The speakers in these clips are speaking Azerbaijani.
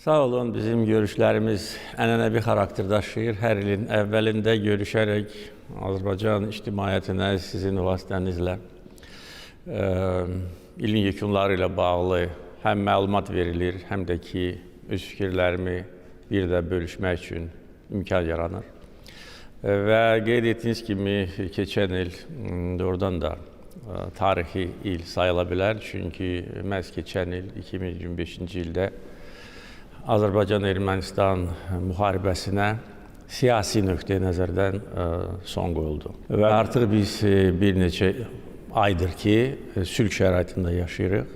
Sağ olun, bizim görüşlərimiz ənənəvi xarakter daşıyır. Hər ilin əvvəlində görüşərək Azərbaycan ictimaiyyətinə sizin vasitənizlə ilin yekunları ilə bağlı həm məlumat verilir, həm də ki, öz fikirlərimi bir də bölüşmək üçün imkan yaranır. Və qeyd etdiyiniz kimi, keçən il doğrudan da tarixi il sayıla bilər. Çünki məhz keçən il, 2025-ci ildə Azərbaycan-Ermənistan müharibəsinə siyasi nöqteyi nəzərdən son qoyuldu. Və artıq biz bir neçə aydır ki, sülh şəraitində yaşayırıq.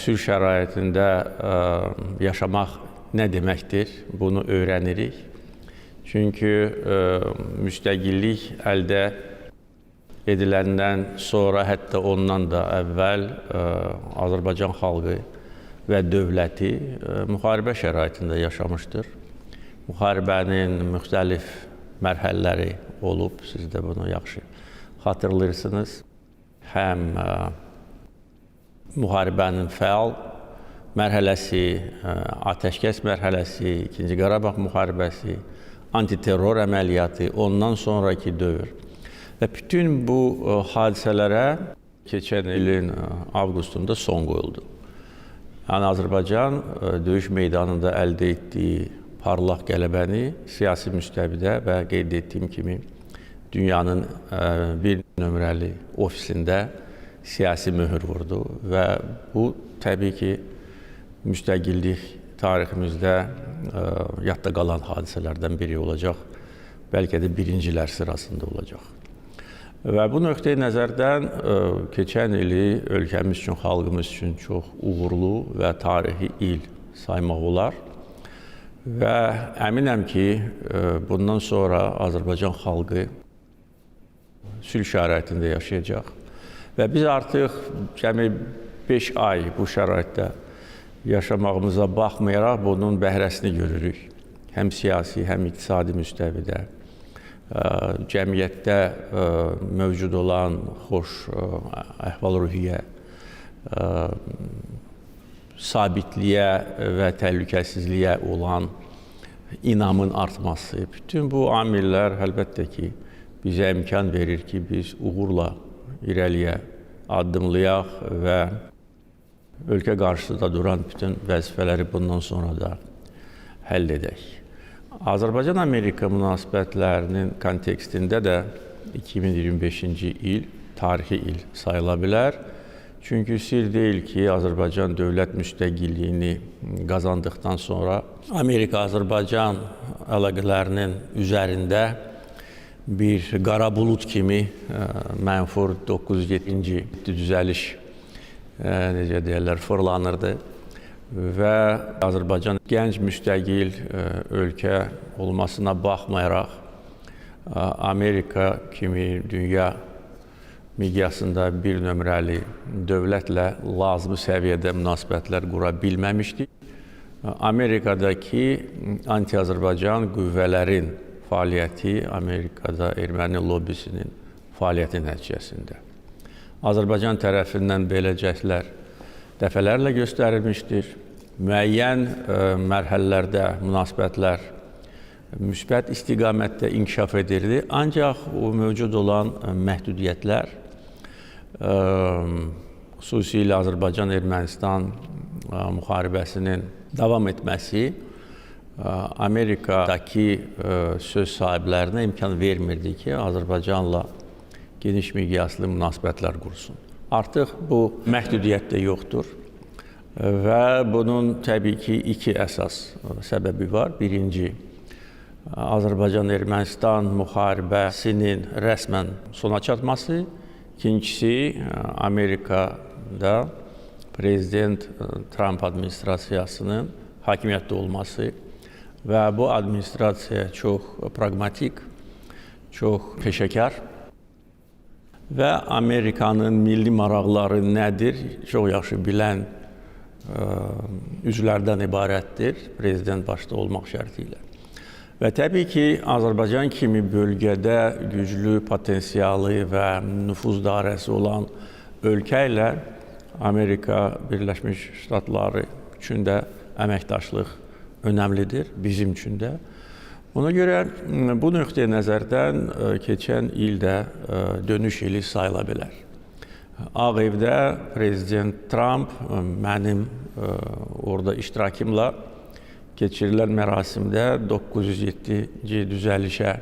Sülh şəraitində yaşamaq nə deməkdir? Bunu öyrənirik. Çünki müstəqillik əldə ediləndən sonra, hətta ondan da əvvəl Azərbaycan xalqı və dövləti müharibə şəraitində yaşamışdır. Müharibənin müxtəlif mərhələləri olub, siz də bunu yaxşı xatırlayırsınız. Həm müharibənin fəal mərhələsi, atəşkəs mərhələsi, İkinci Qarabağ müharibəsi, antiterror əməliyyatı, ondan sonraki dövr. Və bütün bu hadisələrə keçən ilin avqustunda son qoyuldu. Yəni, Azərbaycan döyüş meydanında əldə etdiyi parlaq qələbəni siyasi müstəvidə və qeyd etdiyim kimi dünyanın bir nömrəli ofisində siyasi möhür vurdu və bu təbii ki, müstəqillik tariximizdə yadda qalan hadisələrdən biri olacaq, bəlkə də birincilər sırasında olacaq. Və bu nöqteyi nəzərdən keçən ili ölkəmiz üçün, xalqımız üçün çox uğurlu və tarixi il saymaq olar. Və əminəm ki, bundan sonra Azərbaycan xalqı sülh şəraitində yaşayacaq. Və biz artıq cəmi 5 ay bu şəraitdə yaşamağımıza baxmayaraq bunun bəhrəsini görürük. Həm siyasi, həm iqtisadi müstəvidə. Cəmiyyətdə mövcud olan xoş əhval-ruhiyyə, sabitliyə və təhlükəsizliyə olan inamın artması, bütün bu amillər əlbəttə ki, bizə imkan verir ki, biz uğurla irəliyə addımlayaq və ölkə qarşısında duran bütün vəzifələri bundan sonra da həll edək. Azərbaycan-Amerika münasibətlərinin kontekstində də 2025-ci il tarixi il sayıla bilər. Çünki sir deyil ki, Azərbaycan dövlət müstəqilliyini qazandıqdan sonra Amerika-Azərbaycan əlaqələrinin üzərində bir qara bulut kimi mənfur 907-ci düzəliş, necə deyərlər, fırlanırdı. Və Azərbaycan gənc müstəqil ölkə olmasına baxmayaraq Amerika kimi dünya miqyasında bir nömrəli dövlətlə lazımi səviyyədə münasibətlər qura bilməmişdik. Amerikadakı anti-Azərbaycan qüvvələrin fəaliyyəti Amerikada erməni lobbisinin fəaliyyəti nəticəsində. Azərbaycan tərəfindən belə cəhdlər dəfələrlə göstərilmişdir. Müəyyən mərhələlərdə münasibətlər müsbət istiqamətdə inkişaf edirdi. Ancaq o mövcud olan məhdudiyyətlər, xüsusilə Azərbaycan-Ermənistan müharibəsinin davam etməsi Amerikadakı söz sahiblərinə imkan vermirdi ki, Azərbaycanla geniş miqyaslı münasibətlər qursun. Artıq bu məhdudiyyət də yoxdur və bunun təbii ki, iki əsas səbəbi var. Birinci, Azərbaycan-Ermənistan müharibəsinin rəsmən sona çatması. İkincisi, Amerikada Prezident Trump administrasiyasının hakimiyyətdə olması və bu administrasiya çox praqmatik, çox peşəkar və Amerikanın milli maraqları nədir, çox yaxşı bilən üzvlərdən ibarətdir, prezident başda olmaq şərti ilə. Və təbii ki, Azərbaycan kimi bölgədə güclü potensialı və nüfuz dairəsi olan ölkə ilə Amerika Birləşmiş Ştatları üçün də əməkdaşlıq önəmlidir bizim üçün də. Ona görə bu nöqteyi nəzərdən keçən il də dönüş ili sayıla bilər. Ağ Evdə Prezident Trump mənim orada iştirakımla keçirilən mərasimdə 907-ci düzəlişə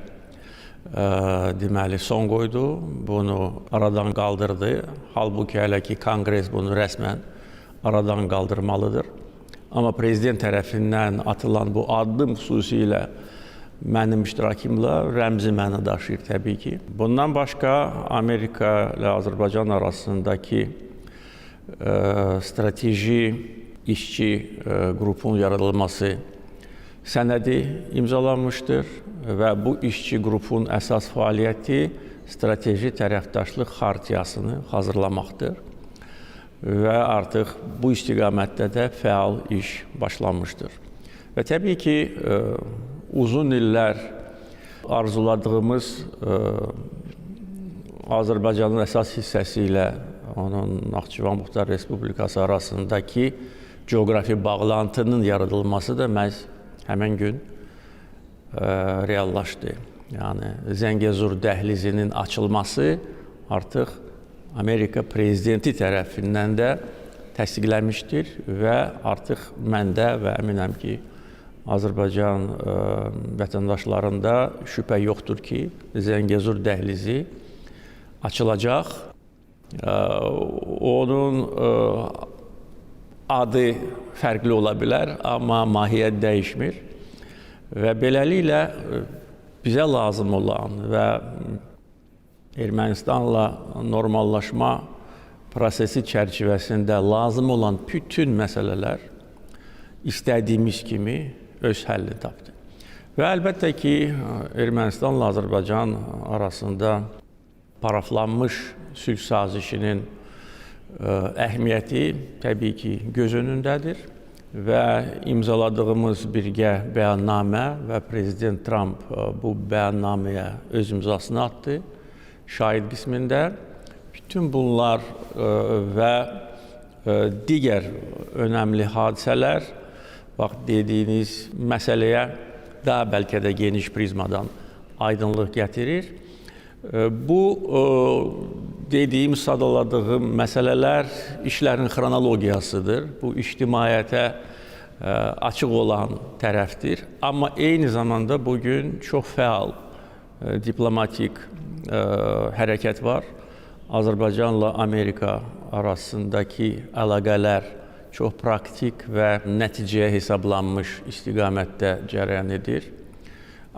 deməli son qoydu. Bunu aradan qaldırdı. Halbuki hələ ki Konqres bunu rəsmən aradan qaldırmalıdır. Amma prezident tərəfindən atılan bu addım xüsusilə mənim iştirakımla rəmzi məna daşıyır təbii ki. Bundan başqa Amerika ilə Azərbaycan arasındakı strateji işçi qrupun yaradılması sənədi imzalanmışdır və bu işçi qrupun əsas fəaliyyəti strateji tərəfdaşlıq xartiyasını hazırlamaqdır və artıq bu istiqamətdə də fəal iş başlanmışdır. Və təbii ki, uzun illər arzuladığımız Azərbaycanın əsas hissəsi ilə onun Naxçıvan Muxtar Respublikası arasındakı coğrafi bağlantının yaradılması da məhz həmin gün reallaşdı. Yəni Zəngəzur dəhlizinin açılması artıq Amerika prezidenti tərəfindən də təsdiqlənmişdir və artıq məndə və əminəm ki, Azərbaycan vətəndaşlarında şübhə yoxdur ki, Zəngəzur dəhlizi açılacaq. Onun adı fərqli ola bilər, amma mahiyyət dəyişmir və beləliklə bizə lazım olan və Ermənistanla normallaşma prosesi çərçivəsində lazım olan bütün məsələlər istədiyimiz kimi öz həllini tapdı. Və əlbəttə ki, Ermənistanla Azərbaycan arasında paraflanmış sülh sazişinin əhəmiyyəti təbii ki, göz önündədir və imzaladığımız birgə bəyannamə və Prezident Trump bu bəyannaməyə öz imzasını atdı. Şahid qismində bütün bunlar və digər önəmli hadisələr dediyiniz məsələyə daha bəlkə də geniş prizmadan aydınlıq gətirir. Bu dediyim, sadaladığım məsələlər işlərin xronologiyasıdır. Bu ictimaiyyətə açıq olan tərəfdir. Amma eyni zamanda bugün çox fəal diplomatik hərəkət var. Azərbaycanla Amerika arasındakı əlaqələr çox praktik və nəticəyə hesablanmış istiqamətdə cərəyan edir.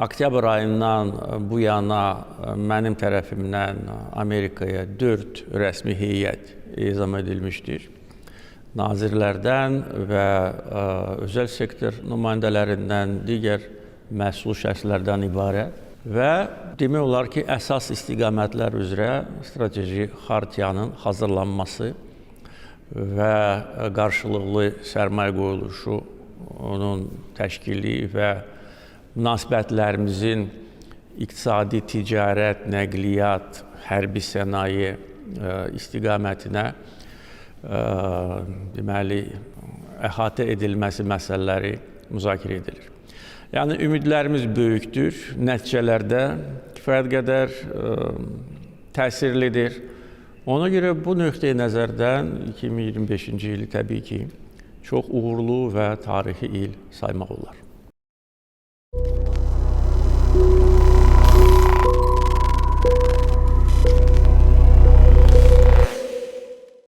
Oktyabr ayından bu yana mənim tərəfimdən Amerikaya 4 rəsmi heyət ezam edilmişdir. Nazirlərdən və özəl sektor nümayəndələrindən, digər məsul şəxslərdən ibarət və demək olar ki, əsas istiqamətlər üzrə strateji xartiyanın hazırlanması və qarşılıqlı sərmayə qoyuluşu, onun təşkili və münasibətlərimizin iqtisadi, ticarət, nəqliyyat, hərbi sənaye istiqamətinə deməli, əhatə edilməsi məsələləri müzakirə edilir. Yəni, ümidlərimiz böyükdür, nəticələrdə kifayət qədər təsirlidir. Ona görə bu nöqteyi nəzərdən 2025-ci ili təbii ki, çox uğurlu və tarixi il saymaq olar.